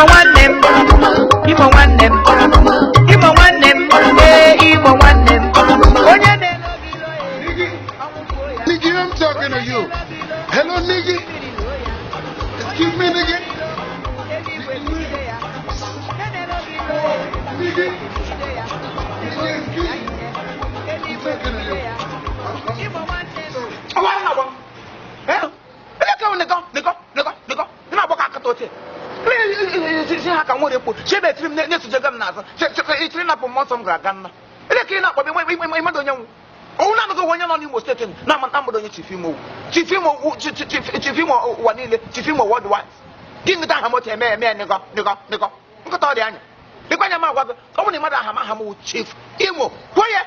Imo one name, Imo one name, Imo one name, Imo one name. Nigga, I'm talking to you. Hello, nigga. Excuse me, nigga. Oh, na go wanya no Imo State na amado nyi chifimo wanile chifimo worldwide king ta hamo te me nego nkota de anya de kwanya ma gwa ko ni mada hama chief Imo koye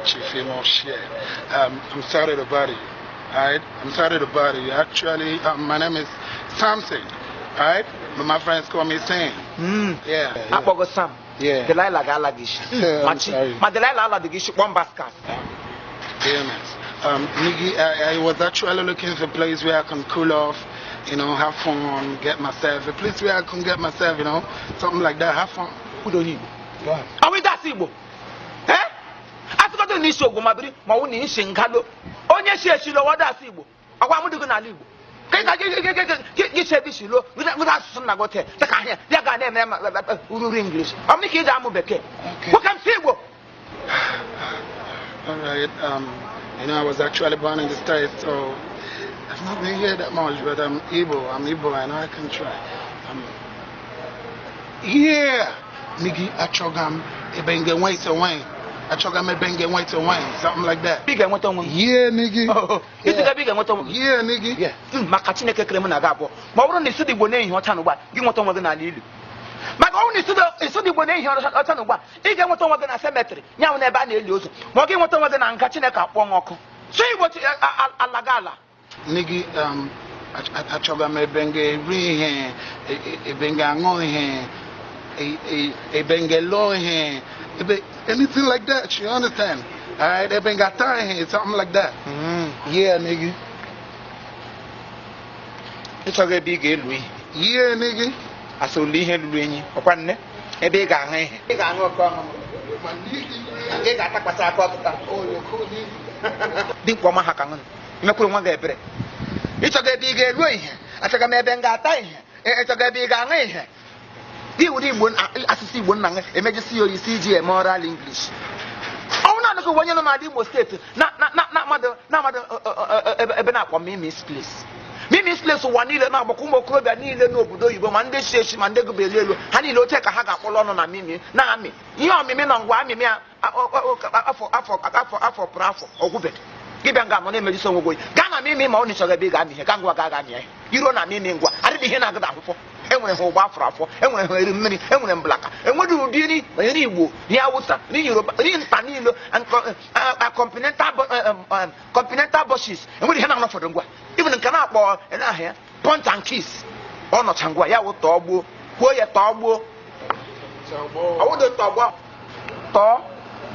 Chief Imo shit. I'm sorry to bother you. Alright? I'm sorry to bother you. Actually, my name is Samson. Alright? But my friends call me Sam. Yeah. Apogo Sam. Yeah. Delilah Galagish. Machi. Ma Delilah Galagish one basket. Yeah, man. Nigga, I was actually looking for a place where I can cool off, you know, have fun, get myself. A place where I can get myself, you know, something like that, have fun. Who don't need? Are we that Igbo? Eh? I forgot to need show ma wuni in Shingalo. Onye she lo wada Igbo. Agwa mu dugu na Igbo. Get shilo without some nagote. The can hear. They got them English. I'm making that move. What can Igbo? All right. You know, I was actually born in the States, so I've not been here that much, but I'm Igbo. I know I can try. Yeah. Nigga, Achogam, Ebenge White and Wine. Achogam, Ebenge White and Wine, something like that. Big and what on? Yeah, nigga. Oh, is it a big and what on? Yeah, nigga. Yeah. Macachine Kremona Gabo. Mauron is the Bonnet, what on what? Give what on what I need. My own is the Bonnet, what on what? He got what on what a cemetery. Now never news. Morgan what on what an Kachina Wongo. Say what Alagala. Nigga, Achogam, Ebenge, Rihe, Ebenga Ngohe. A Bengal here, anything like that, you understand? Alright, a Bengal here, something like that. Yeah, nigga. It's a big Louis. Yeah, nigga. I saw Lee Henry upon a big guy. Big guy, no problem. They got a passport. Oh, you're cool. Think for my hakan. No problem there. It's a big Louis. I took a Bengal tie. It's a big guy. He would even assist one emergency or CG moral English. Oh, no, when you're not Imo State, not mother, Ebenako, Mimi's place. Mimi's place, one either now, Bokumo Club, and neither no Budo, you go Monday station, and they go be little, honey, no take a hag up on a Mimi, Nami. You are Mimi on Guami, for Prafo, or Gubet. Give them Gamma name, so we Gamma Mimi, my only sugar big army, Gangua Gagami. You don't have Mimi, I didn't hear that before. And when whole Bafrafo, and when many, and when black. And what do you need? Any woo, near Wusa, near Europe, near Panilo, and continental bushes, and we have enough for them. Even in Canapa and I hear Pont and Kiss. Or not Tanguaya with Tobu, Boya Tobu. I would have Tobu. To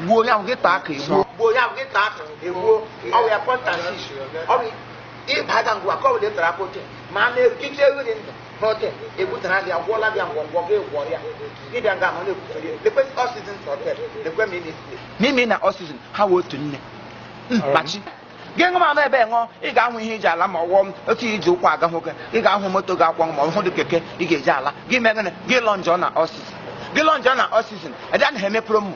Boyam get back, Boyam get back, oh, we are Pont and Kiss. If I don't go, I call it Rapote. Man, they keep saying. Hotel, a good hand, a wall, and warrior. Give them the first oxygen hotel, the women. Mimi, oxygen, how would to me? Machi. Gangaman, I bang on, a gun with his alama warm, a tea to Quagahoka, a gun who motor got one more, the keke, Igala, give Megan, Gilon John oxygen. Gilon John oxygen, and then Heme promo.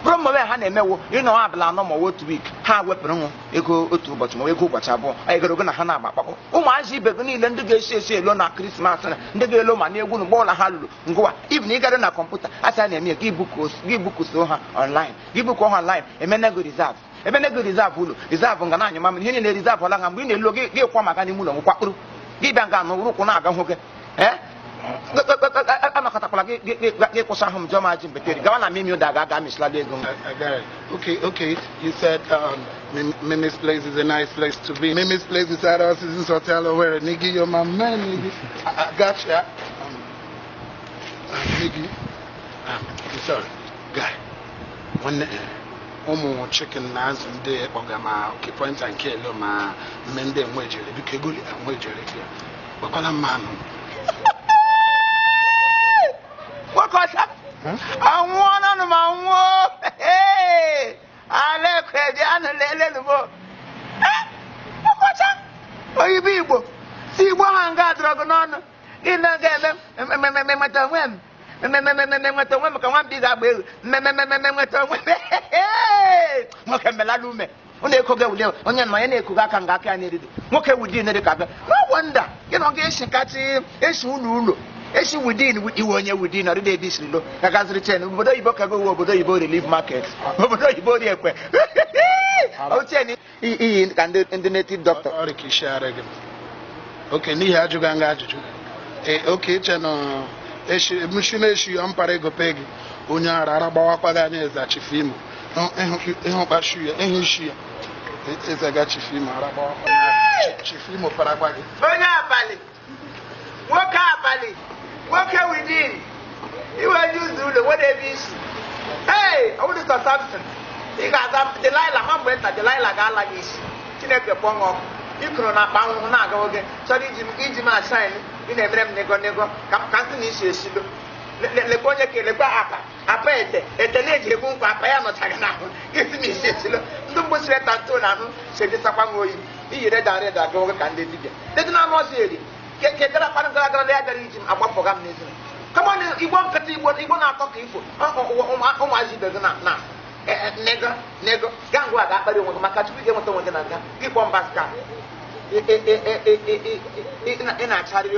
Promo, Hanemo, you know, I belong no more word to week. How weapon, Ego to but more go but I go to Hanama. Oh, my Zibeguni, then the gay say, Lona Christmas, and the gay Loma near Gun Bola Halu, go. Even you got a computer, I said, give books to her online. Give book online, a Menego reserve. A Menego reserve, reserve on Ganania, Mamma, here in the reserve for Lang, I'm going to look at your Quamacani Mulo, Quaku. Give Bangan, Rukunaga, eh? I'm not going to get some Joma Jim, but Gana Mimio Daga, Miss Ladego. I got it. Okay. You said Mimi's place is a nice place to be. Mimi's place is at our Citizens Hotel or where, nigga, you're my man, nigga. I got you. Nigga. I'm sorry. Guy. One chicken nas and day, Ogama, okay, point and kill my men, then wager, because good and wager. But I'm man. Anwụọ na ma nwụọ. Ale kweje anụ lele nubo. Ọkọcha. Oyibo Igbo. Si Igbo ha nga adọrọgụ n'ọnụ. Ị na-ga-eme mmeta onwe m. Mmeta onwe m ka nwamdi ga-agba egwu. Mmeta onwe m. Nwoke melala ume. Onye ekoge wuli onye nọ ya na-ekoga aka nga aka ya n'eride. Nwoke wudi ne dịka ga. No wonder. Gị na ọ ga-esi nkatị esi ụlọ. Esi within iwe onye within ọdịda ebe isiri lo. Ka gaziri chen obodo oyibo ka go obodo oyibo relief market. Obodo oyibo ri ekwe. Oche ni ka ndị native doctor. Ọrịa ka isi ara gị. Okay, n'ihi ajụga nga ajụjụ. Okay, che no emushi na-eshi ya mpara ego pe gị. Onye ara gbawakwa gị anya eze Chief Imo. Ịhụ kpashu ya, ịhụ isi ya. Eze ga Chief Imo ara gbawakwa ya. Chief Imo parakwa gị. Onye abalị. Nwoke abalị. Nwoke within. Iwe juzu ụlọ wede ebe isi. Hey, I want to Samson. Ị ga-aza Delilah ma mgbe nta Delilah ga-ala gị isi. Chineke kpọọ ọkụ. Ikuru na akpa ahụhụ na-aga oge. Chọrọ iji m asaịn. Ị na-emere m nego ka ntị na isi esilo. Lekwa onye ka elekwa apa ete na-eji egbu nkwa apa ya nọchaghị n'ahụ. Isi m isi esilo. Ndị mgbosiri tato na ahụ sedịsakwa m oyi. Iyi reda aga oge ka ndị dibịa. Ndị na-anụ ọsọ eri. Kedara kwana gara ya gara iji m agbapụga m n'ezi. Come on, Igbo nkịta Igbo na-atọ ka ifo. Ụmụazị ibe gị na nego gaa ngwa ga-akparị onwe gị maka Chukwu ga-enweta onwe gị na nga gị kpọọ mba ska ị na-acharịrị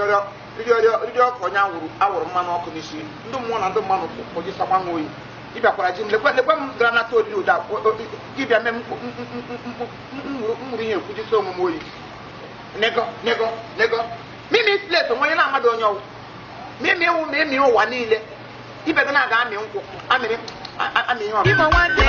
riri ọkụ onye awụrụ mmanụ ọkụ n'isi ndị mmụọ na ndị mmanụ kpojisakwa nwa oyi ịbịakwara ji m lekwe m gara nata oriri ụda ịbịa mee mmụrụ ihe ekwujisi omume oyi nego mimi plate onwe onye na-amadụ onye ọwụ mimi ewu ma emi ụwa niile ibe gị na-aga amị nkwụ amịrị ihe ọmịrị